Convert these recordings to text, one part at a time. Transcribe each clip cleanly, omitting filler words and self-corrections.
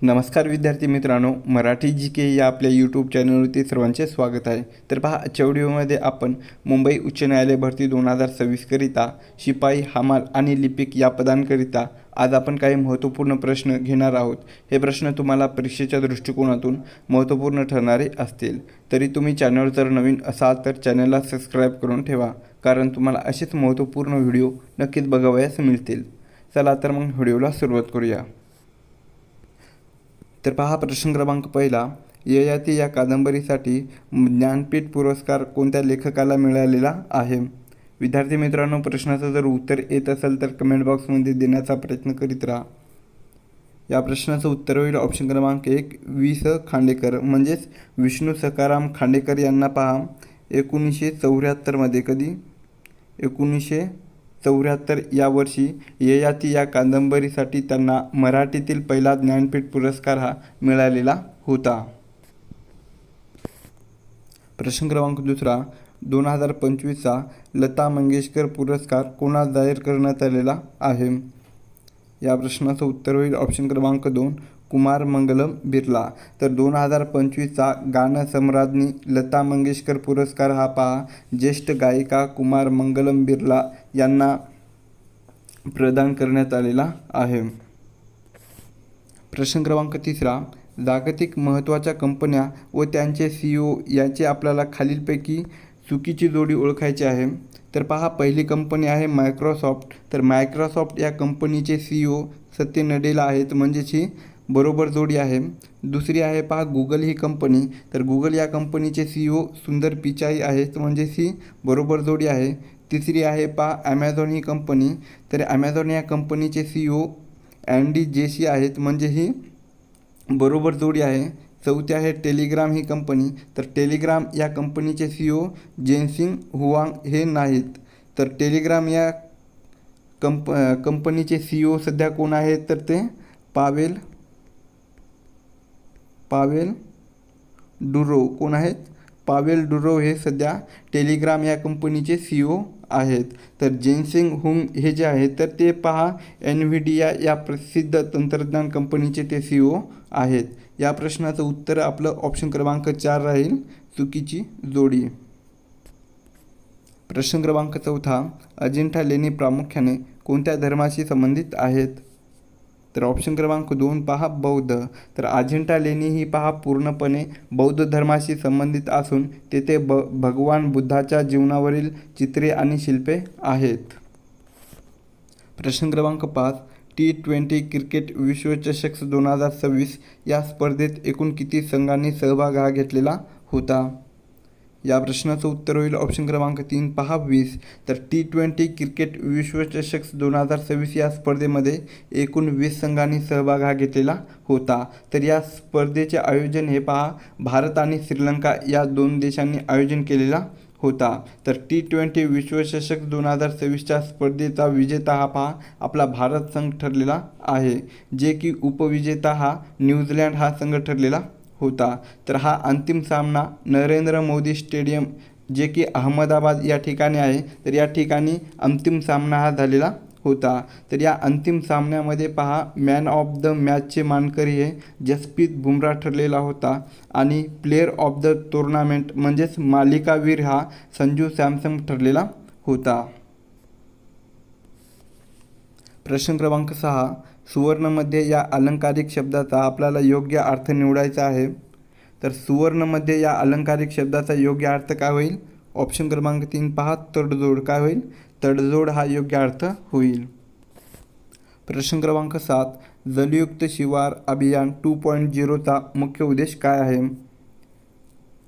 नमस्कार विद्यार्थी मित्रांनो, मराठी जी के या आपल्या यूट्यूब चॅनलवरती सर्वांचे स्वागत आहे. तर पहा, आजच्या व्हिडिओमध्ये आपण मुंबई उच्च न्यायालय भरती 2026 करिता शिपाई, हमाल आणि लिपिक या पदांकरिता आज आपण काही महत्त्वपूर्ण प्रश्न घेणार आहोत. हे प्रश्न तुम्हाला परीक्षेच्या दृष्टिकोनातून महत्त्वपूर्ण ठरणारे असतील. तरी तुम्ही चॅनलवर जर नवीन असाल तर चॅनलला सबस्क्राईब करून ठेवा, कारण तुम्हाला असेच महत्त्वपूर्ण व्हिडिओ नक्कीच बघावयास मिळतील. चला तर मग व्हिडिओला सुरुवात करूया. तर पहा, प्रश्न क्रमांक पहिला, ययाती या कादंबरीसाठी ज्ञानपीठ पुरस्कार कोणत्या लेखकाला मिळालेला आहे? विद्यार्थी मित्रांनो, प्रश्नाचं जर उत्तर येत असेल तर कमेंट बॉक्समध्ये देण्याचा प्रयत्न करीत राहा. या प्रश्नाचं उत्तर होईल ऑप्शन क्रमांक 1 वि. स. खांडेकर म्हणजेच विष्णू सखाराम खांडेकर यांना पहा 1974मध्ये कधी 1974 या वर्षी ययाती या कादंबरीसाठी त्यांना मराठीतील पहिला ज्ञानपीठ पुरस्कार हा मिळालेला होता. प्रश्न क्रमांक दुसरा, 2025चा लता मंगेशकर पुरस्कार कोणास जाहीर करण्यात आलेला आहे? या प्रश्नाचं उत्तर होईल ऑप्शन क्रमांक 2 कुमार मंगलम बिर्ला. तर 2025चा गान सम्राज्ञी लता मंगेशकर पुरस्कार हा पहा ज्येष्ठ गायिका कुमार मंगलम बिर्ला यांना प्रदान करण्यात आलेला आहे. प्रश्न क्रमांक तिसरा, जागतिक महत्त्वाच्या कंपन्या व त्यांचे CEO याची आपल्याला खालीलपैकी चुकीची जोडी ओळखायची आहे. तर पहा, पहिली कंपनी आहे मायक्रोसॉफ्ट. तर मायक्रोसॉफ्ट या कंपनीचे CEO सत्य नडेला आहेत, म्हणजेच ही बरोबर जोडी आहे. दुसरी आहे पहा गुगल ही कंपनी. तर गुगल या कंपनीचे CEO सुंदर पिचाई आहेत, म्हणजेच ही बरोबर जोडी आहे. तिसरी आहे पहा ॲमेझॉन ही कंपनी. तर ॲमेझॉन या कंपनीचे CEO अँडी जेसी आहेत, म्हणजे ही बरोबर जोडी आहे. चौथी आहे टेलिग्राम ही कंपनी. तर टेलिग्राम या कंपनीचे CEO जेनसिंग हुआंग हे नाहीत. तर टेलिग्राम या कंपनीचे CEO सध्या कोण आहेत? तर ते पावेल डुरो. कोण आहेत? पावेल डुरो हे सध्या टेलिग्राम या कंपनीचे CEO आहेत. तर जेनसिंग हुंग हे जे आहेत तर ते पहा एनव्हिडिया या प्रसिद्ध तंत्रज्ञान कंपनीचे ते CEO आहेत. या प्रश्नाचं उत्तर आपलं ऑप्शन क्रमांक 4 राहील, चुकीची जोडी. प्रश्न क्रमांक चौथा, अजिंठा लेणी प्रामुख्याने कोणत्या धर्माशी संबंधित आहेत? तर ऑप्शन क्रमांक 2 पहा बौद्ध. तर अजिंठा लेणी ही पहा पूर्णपणे बौद्ध धर्माशी संबंधित असून तेथे भगवान बुद्धाच्या जीवनावरील चित्रे आणि शिल्पे आहेत. प्रश्न क्रमांक 5, T20 क्रिकेट विश्वचषक 2026 या स्पर्धेत एकूण किती संघांनी सहभाग हा घेतलेला होता? या प्रश्नाचं उत्तर होईल ऑप्शन क्रमांक 3 पहा 20. तर T20 क्रिकेट विश्वचषक 2026 या स्पर्धेमध्ये एकूण 20 संघांनी सहभाग हा घेतलेला होता. तर या स्पर्धेचे आयोजन हे पहा भारत आणि श्रीलंका या 2 देशांनी आयोजन केलेला होता. तर T20 विश्वचषक 2026च्या स्पर्धेचा विजेता हा पहा आपला भारत संघ ठरलेला आहे, जे की उपविजेता हा न्यूझीलंड हा संघ ठरलेला होता. तर हा अंतिम सामना नरेंद्र मोदी स्टेडियम जे की अहमदाबाद या ठिकाणी आहे, तर या ठिकाणी अंतिम सामना हा झालेला होता. तर या अंतिम सामन्यामध्ये पहा मॅन ऑफ द मॅचचे मानकरी हे जसप्रीत बुमराह ठरलेला होता आणि प्लेयर ऑफ द टुर्नामेंट म्हणजेच मालिकावीर हा संजू सॅमसन ठरलेला होता. प्रश्न क्रमांक 6, सुवर्णमध्ये या अलंकारिक शब्दाचा आपल्याला योग्य अर्थ निवडायचा आहे. तर सुवर्णमध्ये या अलंकारिक शब्दाचा योग्य अर्थ काय होईल? ऑप्शन क्रमांक 3 पहा तडजोड. काय होईल? तडजोड हा योग्य अर्थ होईल. प्रश्न क्रमांक 7, जलयुक्त शिवार अभियान 2.0चा मुख्य उद्देश काय आहे?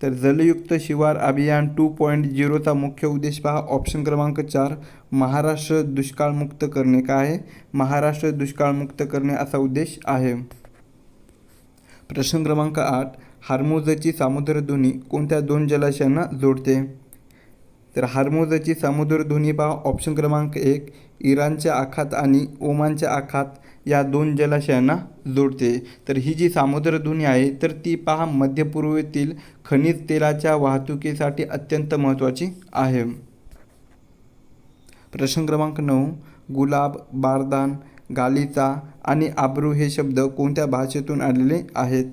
तर जलयुक्त शिवार अभियान 2.0चा मुख्य उद्देश पहा ऑप्शन क्रमांक 4 महाराष्ट्र दुष्काळमुक्त करणे. काय आहे? महाराष्ट्र दुष्काळमुक्त करणे असा उद्देश आहे. प्रश्न क्रमांक 8, हार्मुझची सामुद्रधुनी कोणत्या 2 जलाशयांना जोडते? तर हार्मुझची सामुद्रधुनी पहा ऑप्शन क्रमांक 1 इराणच्या आखात आणि ओमानच्या आखात या 2 जलाशयांना जोडते. तर ही जी सामुद्रधुनी आहे तर ती पहा मध्य पूर्वेतील खनिज तेलाच्या वाहतुकीसाठी अत्यंत महत्त्वाची आहे. प्रश्न क्रमांक 9, गुलाब, बारदान, गालिचा आणि आब्रू हे शब्द कोणत्या भाषेतून आलेले आहेत?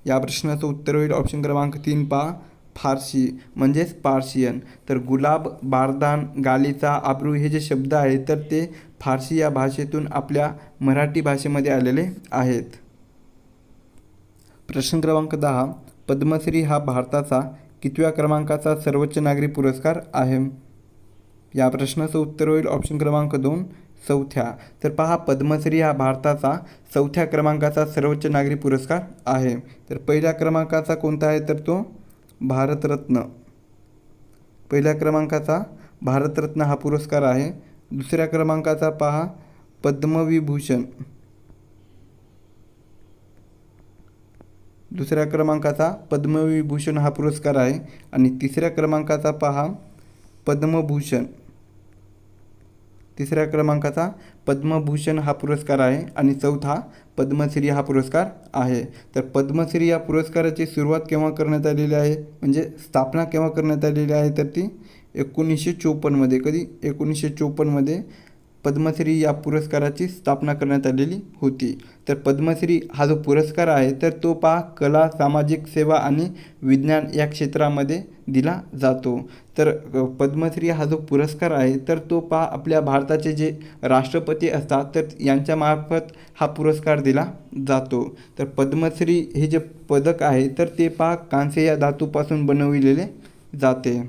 या प्रश्नाचं उत्तर होईल ऑप्शन क्रमांक 3 पहा, फारसी म्हणजेच पार्शियन. तर गुलाब, बारदान, गालिचा, आब्रू हे जे शब्द आहेत तर ते फारसी या भाषेतून आपल्या मराठी भाषेमध्ये आलेले आहेत. प्रश्न क्रमांक 10, पद्मश्री हा भारताचा कितव्या क्रमांकाचा सर्वोच्च नागरी पुरस्कार आहे? या प्रश्नाचं उत्तर होईल ऑप्शन क्रमांक 2, चौथ्या. तर पहा, पद्मश्री हा भारताचा 4थ्या क्रमांकाचा सर्वोच्च नागरी पुरस्कार आहे. तर पहिल्या क्रमांकाचा कोणता आहे तर तो भारतरत्न. पहिल्या क्रमांकाचा भारतरत्न हा पुरस्कार आहे. दुसऱ्या क्रमांकाचा पहा पद्मविभूषण. दुसऱ्या क्रमांकाचा पद्मविभूषण हा पुरस्कार आहे आणि तिसऱ्या क्रमांकाचा पहा पद्मभूषण. तिसऱ्या क्रमांकाचा पद्मभूषण हा पुरस्कार आहे आणि चौथा पद्मश्री हा पुरस्कार आहे. तर पद्मश्री या पुरस्काराची सुरुवात केव्हा करण्यात आलेली आहे, म्हणजे स्थापना केव्हा करण्यात आलेली आहे तर ती 1954मध्ये. कधी? 1954मध्ये पद्मश्री या पुरस्काराची स्थापना करण्यात आलेली होती. तर पद्मश्री हा जो पुरस्कार आहे तर तो पहा कला, सामाजिक सेवा आणि विज्ञान या क्षेत्रामध्ये दिला जातो. तर पद्मश्री हा जो पुरस्कार आहे तर तो पहा आपल्या भारताचे जे राष्ट्रपती असतात तर यांच्यामार्फत हा पुरस्कार दिला जातो. तर पद्मश्री हे जे पदक आहे तर ते पहा कांस्य या धातूपासून बनविलेले जाते.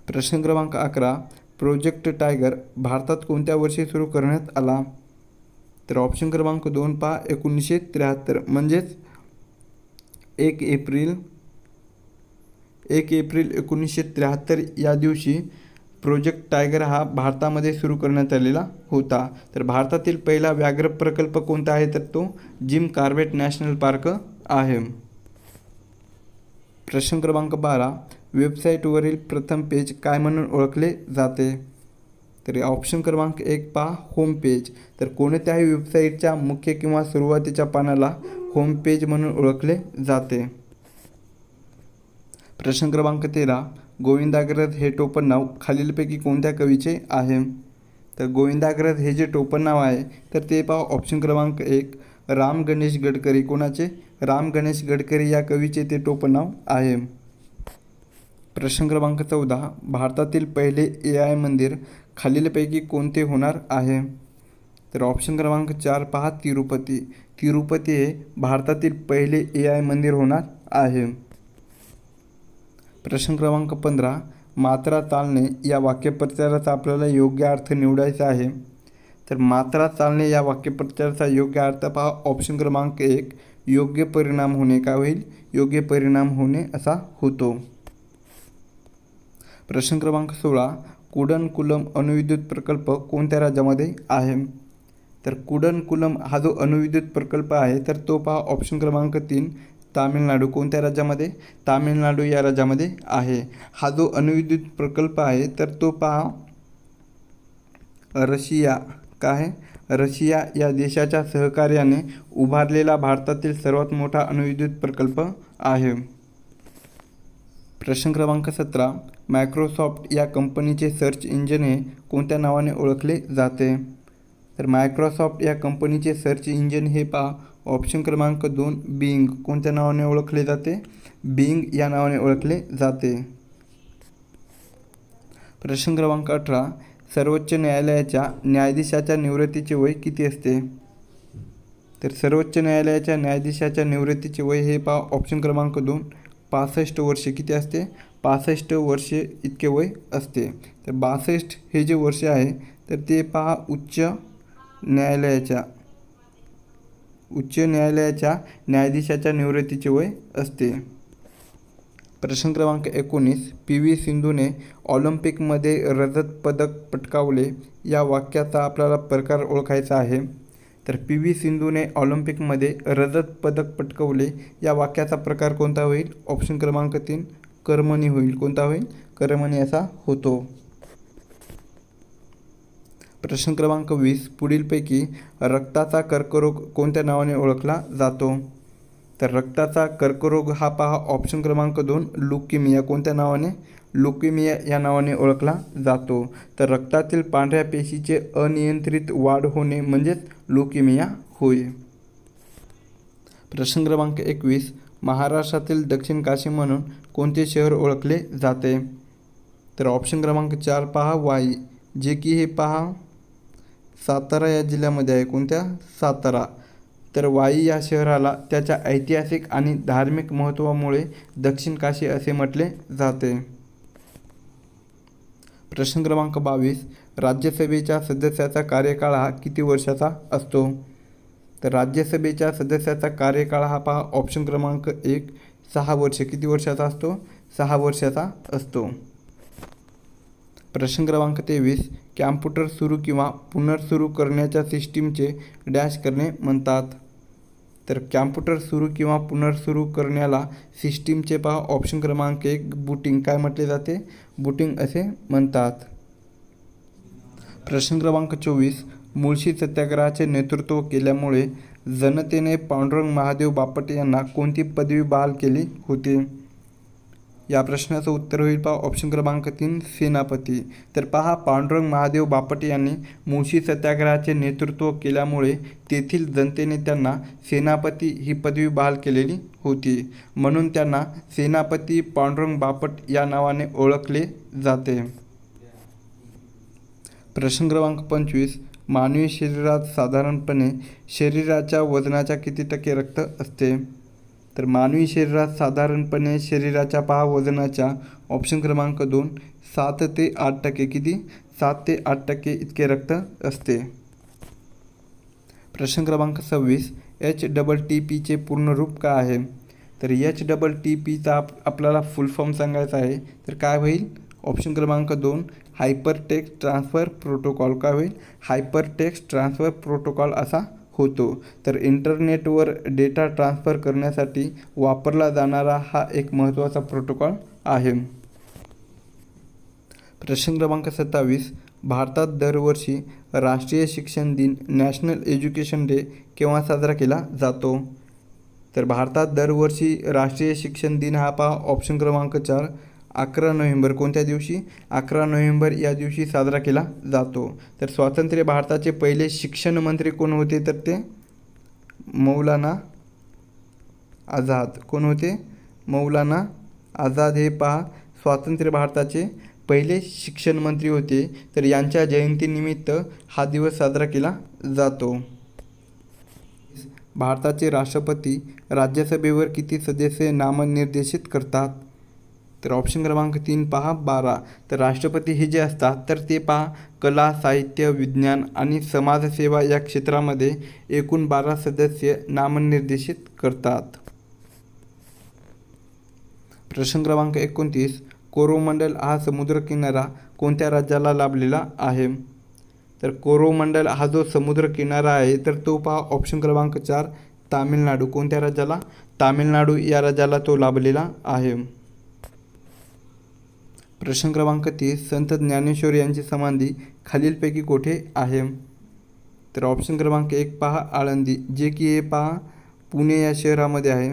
प्रश्न क्रमांक 11, प्रोजेक्ट टायगर भारतात कोणत्या वर्षी सुरू करण्यात आला? तर ऑप्शन क्रमांक 2 पहा 1973 म्हणजेच 1 एप्रिल 1973 या दिवशी प्रोजेक्ट टायगर हा भारतामध्ये सुरू करण्यात आलेला होता. तर भारतातील पहिला व्याघ्र प्रकल्प कोणता आहे तर तो जिम कॉर्बेट नॅशनल पार्क आहे. प्रश्न क्रमांक 12, वेबसाईटवरील प्रथम पेज काय म्हणून ओळखले जाते? तर ऑप्शन क्रमांक 1 पहा होम पेज. तर कोणत्याही वेबसाईटच्या मुख्य किंवा सुरुवातीच्या पानाला होम पेज म्हणून ओळखले जाते. प्रश्न क्रमांक 13, गोविंदाग्रज हे टोपण नाव खालीलपैकी कोणत्या कवीचे आहे? तर गोविंदाग्रज हे जे टोपण नाव आहे तर ते पहा ऑप्शन क्रमांक 1 राम गणेश गडकरी. कोणाचे? राम गणेश गडकरी या कवीचे ते टोपण नाव आहे. प्रश्न क्रमांक 14, भारतातील पहिले AI मंदिर खालीलपैकी कोणते होणार आहे? तर ऑप्शन क्रमांक 4 पहा तिरुपती. तिरुपती हे भारतातील पहिले AI मंदिर होणार आहे. प्रश्न क्रमांक 15, मात्रा चालणे या वाक्यप्रचाराचा आपल्याला योग्य अर्थ निवडायचा आहे. तर मात्रा चालणे या वाक्यप्रचाराचा योग्य अर्थ पहा ऑप्शन क्रमांक 1 योग्य परिणाम होणे. काय होईल? योग्य परिणाम होणे असा होतो. प्रश्न क्रमांक 16, कुडनकुलम अणुविद्युत प्रकल्प कोणत्या राज्यामध्ये आहे? तर कुडनकुलम हा जो अणुविद्युत प्रकल्प आहे तर तो पहा ऑप्शन क्रमांक 3 तामिळनाडू. कोणत्या राज्यामध्ये? तामिळनाडू या राज्यामध्ये आहे. हा जो अणुविद्युत प्रकल्प आहे तर तो पहा रशिया रशिया या देशाच्या सहकार्याने उभारलेला भारतातील सर्वात मोठा अणुविद्युत प्रकल्प आहे. प्रश्न क्रमांक 17, मायक्रोसॉफ्ट या कंपनीचे सर्च इंजिन हे कोणत्या नावाने ओळखले जाते? तर मायक्रोसॉफ्ट या कंपनीचे सर्च इंजिन हे पहा ऑप्शन क्रमांक 2 बिंग. कोणत्या नावाने ओळखले जाते? बिंग या नावाने ओळखले जाते. प्रश्न क्रमांक 18, सर्वोच्च न्यायालयाच्या न्यायाधीशाच्या निवृत्तीचे वय किती असते? तर सर्वोच्च न्यायालयाच्या न्यायाधीशाच्या निवृत्तीचे वय हे पहा ऑप्शन क्रमांक 2 65 वर्षे. किती असते? 65 वर्षे इतके वय असते. तर 62 हे जे वर्ष आहे तर ते पहा उच्च न्यायालयाच्या न्यायाधीशाच्या निवृत्तीचे वय असते. प्रश्न क्रमांक 19, PV सिंधूने ऑलिम्पिकमध्ये रजत पदक पटकावले या वाक्याचा आपल्याला प्रकार ओळखायचा आहे. तर PV सिंधूने ऑलिम्पिकमध्ये रजत पदक पटकावले या वाक्याचा प्रकार कोणता होईल? ऑप्शन क्रमांक 3 कर्मणी होईल. कोणता होईल? कर्मणी असा होतो. प्रश्न क्रमांक 20, पुढीलपैकी रक्ताचा कर्करोग कोणत्या नावाने ओळखला जातो? तर रक्ताचा कर्करोग हा पहा ऑप्शन क्रमांक 2 लुकेमिया. कोणत्या नावाने? ल्युकेमिया या नावाने ओळखला जातो. तर रक्तातील पांढऱ्या पेशीचे अनियंत्रित वाढ होणे म्हणजेच ल्युकेमिया होय. प्रश्न क्रमांक 21. महाराष्ट्रातील दक्षिण काशी म्हणून कोणते शहर ओळखले जाते? तर ऑप्शन क्रमांक 4 पहा वाई, जे की हे पहा सातारा या जिल्ह्यामध्ये आहे. कोणत्या? सातारा. तर वाई या शहराला त्याच्या ऐतिहासिक आणि धार्मिक महत्त्वामुळे दक्षिण काशी असे म्हटले जाते. प्रश्न क्रमांक 22. राज्यसभेच्या सदस्याचा कार्यकाळ हा किती वर्षाचा असतो? तर राज्यसभेच्या सदस्याचा कार्यकाळ हा पहा ऑप्शन क्रमांक 1 6 वर्षे. किती वर्षाचा असतो? 6 वर्षाचा असतो. प्रश्न क्रमांक 23. कॅम्प्युटर सुरू किंवा पुनर्सुरू करण्याच्या सिस्टीमचे डॅश करणे म्हणतात? तर कॅम्प्युटर सुरू किंवा पुनर्सुरू करण्याला सिस्टीमचे पहा ऑप्शन क्रमांक 1 बूटिंग. काय म्हटले जाते? बूटिंग असे म्हणतात. प्रश्न क्रमांक 24. मुळशी सत्याग्रहाचे नेतृत्व केल्यामुळे जनतेने पांडुरंग महादेव बापट यांना कोणती पदवी बहाल केली होती? या प्रश्नाचं उत्तर होईल पहा ऑप्शन क्रमांक 3 सेनापती. तर पहा पांडुरंग महादेव बापट यांनी मुळशी सत्याग्रहाचे नेतृत्व केल्यामुळे तेथील जनतेने त्यांना सेनापती ही पदवी बहाल केलेली होती. म्हणून त्यांना सेनापती पांडुरंग बापट या नावाने ओळखले जाते. प्रश्न क्रमांक 25. मानवी शरीरात साधारणपणे शरीराच्या वजनाच्या किती टक्के रक्त असते? तर मानवी शरीरात साधारणपणे शरीराच्या पहा वजनाच्या ऑप्शन क्रमांक 2 7 ते 8 टक्के. किती? 7 ते 8 टक्के इतके रक्त असते. प्रश्न क्रमांक 26. HTTPचे पूर्ण रूप काय आहे? तर HTTPचा आपल्याला फुल फॉर्म सांगायचा आहे. तर काय होईल? ऑप्शन क्रमांक 2 हायपर टेक्स्ट ट्रान्सफर प्रोटोकॉल. काय होईल? हायपर टेक्स्ट ट्रान्सफर प्रोटोकॉल असा होतो. तर इंटरनेटवर डेटा ट्रान्सफर करण्यासाठी वापरला जाणारा हा एक महत्त्वाचा प्रोटोकॉल आहे. प्रश्न क्रमांक 27. भारतात दरवर्षी राष्ट्रीय शिक्षण दिन नॅशनल एज्युकेशन डे केव्हा साजरा केला जातो? तर भारतात दरवर्षी राष्ट्रीय शिक्षण दिन हा पहा ऑप्शन क्रमांक 4 11 नोव्हेंबर. कोणत्या दिवशी? 11 नोव्हेंबर या दिवशी साजरा केला जातो. तर स्वातंत्र्य भारताचे पहिले शिक्षण मंत्री कोण होते? तर ते मौलाना आझाद. कोण होते? मौलाना आझाद हे पहा स्वातंत्र्य भारताचे पहिले शिक्षण मंत्री होते. तर यांच्या जयंतीनिमित्त हा दिवस साजरा केला जातो. भारताचे राष्ट्रपती राज्यसभेवर किती सदस्य नामनिर्देशित करतात? तर ऑप्शन क्रमांक 3 पहा 12. तर राष्ट्रपती हे जे असतात तर ते पहा कला, साहित्य, विज्ञान आणि समाजसेवा या क्षेत्रामध्ये एकूण 12 सदस्य नामनिर्देशित करतात. प्रश्न क्रमांक 29. कोरोमंडल हा समुद्रकिनारा कोणत्या राज्याला लाभलेला आहे? तर कोरोमंडल हा जो समुद्रकिनारा आहे तर तो पहा ऑप्शन क्रमांक 4 तामिळनाडू. कोणत्या राज्याला? तामिळनाडू या राज्याला तो लाभलेला आहे. प्रश्न क्रमांक 30. संत ज्ञानेश्वर यांची समाधी खालीलपैकी कोठे आहे? तर ऑप्शन क्रमांक 1 पहा आळंदी, जे की हे पहा पुणे या शहरामध्ये आहे.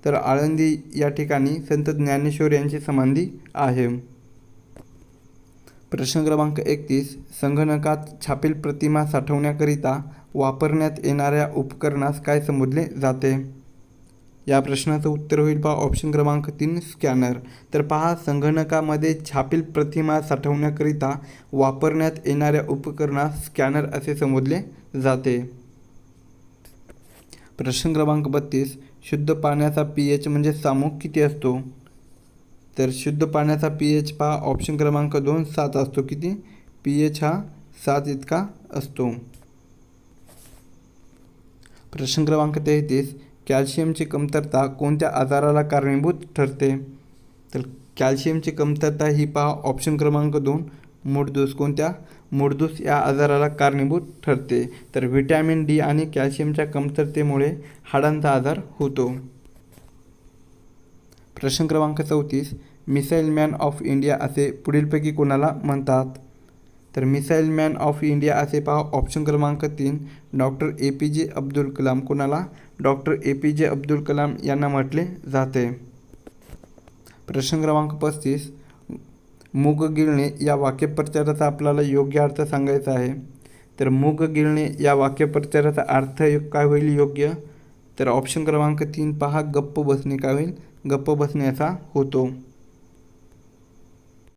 तर आळंदी या ठिकाणी संत ज्ञानेश्वर यांची समाधी आहे. प्रश्न क्रमांक 31. संगणकात छापील प्रतिमा साठवण्याकरिता वापरण्यात येणाऱ्या उपकरणास काय संबोधले जाते? या प्रश्नाचं उत्तर होईल पहा ऑप्शन क्रमांक 3 स्कॅनर. तर पहा संगणकामध्ये छापील प्रतिमा साठवण्याकरिता वापरण्यात येणाऱ्या उपकरणास स्कॅनर असे संबोधले जाते. प्रश्न क्रमांक 32. शुद्ध पाण्याचा pH म्हणजे सामूहिक किती असतो? तर शुद्ध पाण्याचा pH पहा ऑप्शन क्रमांक 2 7 असतो. किती? pH हा 7 इतका असतो. प्रश्न क्रमांक 33. कॅल्शियमची कमतरता कोणत्या आजाराला कारणीभूत ठरते? तर कॅल्शियमची कमतरता ही पहा ऑप्शन क्रमांक 2 मूळदोष. कोणत्या? मूळदोष या आजाराला कारणीभूत ठरते. तर व्हिटॅमिन डी आणि कॅल्शियमच्या कमतरतेमुळे हाडांचा आजार होतो. प्रश्न क्रमांक 34. मिसाईल मॅन ऑफ इंडिया असे पुढीलपैकी कोणाला म्हणतात? तर मिसाईल मॅन ऑफ इंडिया असे पहा ऑप्शन क्रमांक 3 डॉक्टर APJ अब्दुल कलाम. कोणाला? डॉक्टर APJ अब्दुल कलाम यांना म्हटले जाते. प्रश्न क्रमांक 35. मूग गिळणे या वाक्यप्रचाराचा आपल्याला योग्य अर्थ सांगायचा आहे. तर मूग गिळणे या वाक्यप्रचाराचा अर्थ काय होईल योग्य? तर ऑप्शन क्रमांक 3 पहा, गप्प बसणे. काय होईल? गप्प बसणे असा होतो.